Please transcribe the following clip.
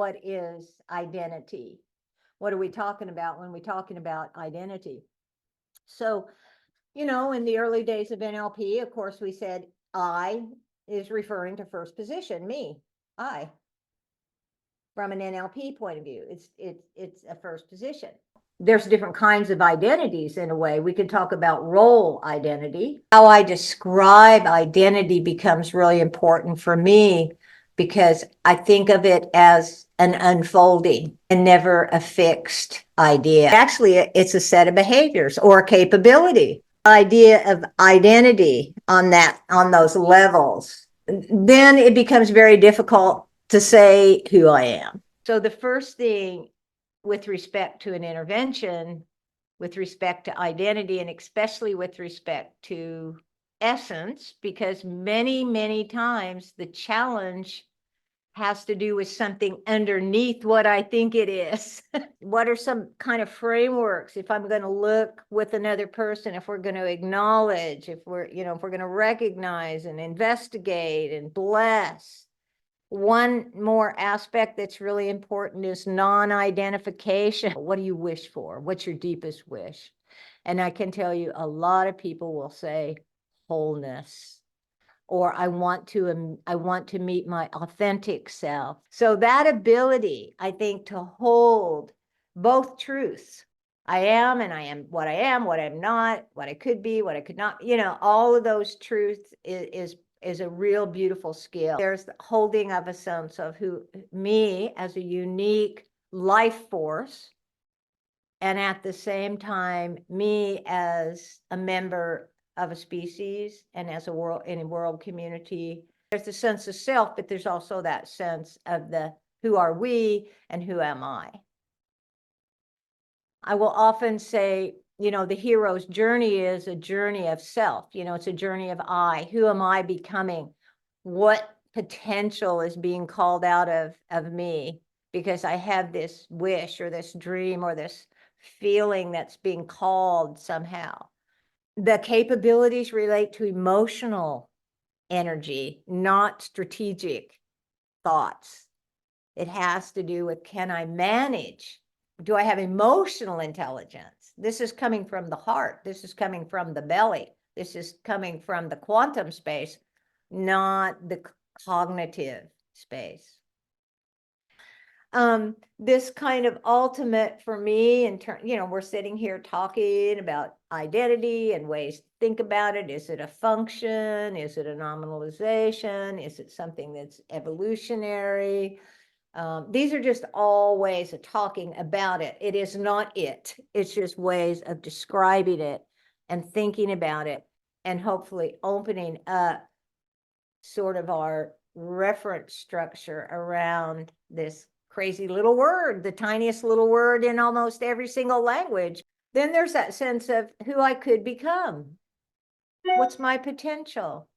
What is identity? What are we talking about when we're talking about identity? So, in the early days of NLP, of course, we said I is referring to first position, me, I. From an NLP point of view, it's a first position. There's different kinds of identities in a way. We can talk about role identity. How I describe identity becomes really important for me because I think of it as an unfolding and never a fixed idea. Actually, it's a set of behaviors or a capability. Idea of identity on those levels, then it becomes very difficult to say who I am. So the first thing with respect to an intervention, with respect to identity, and especially with respect to essence, because many, many times the challenge has to do with something underneath what I think it is. What are some kind of frameworks if I'm going to look with another person, if we're going to acknowledge, if we're going to recognize and investigate and bless? One more aspect that's really important is non-identification. What do you wish for? What's your deepest wish? And I can tell you a lot of people will say wholeness, or I want to meet my authentic self. So that ability, I think, to hold both truths. I am, and I am, what I'm not, what I could be, what I could not, all of those truths is a real beautiful skill. There's the holding of a sense of me as a unique life force, and at the same time, me as a member of a species and as a world community. There's the sense of self, but there's also that sense of who are we and who am I? I will often say, the hero's journey is a journey of self. It's a journey of I. Who am I becoming? What potential is being called out of me because I have this wish or this dream or this feeling that's being called somehow. The capabilities relate to emotional energy, not strategic thoughts. It has to do with, can I manage? Do I have emotional intelligence? This is coming from the heart. This is coming from the belly. This is coming from the quantum space, not the cognitive space. This kind of ultimate for me in turn, we're sitting here talking about identity and ways to think about it. Is it a function? Is it a nominalization? Is it something that's evolutionary? These are just all ways of talking about it. It is not it. It's just ways of describing it and thinking about it and hopefully opening up sort of our reference structure around this crazy little word, the tiniest little word in almost every single language. Then there's that sense of who I could become. What's my potential?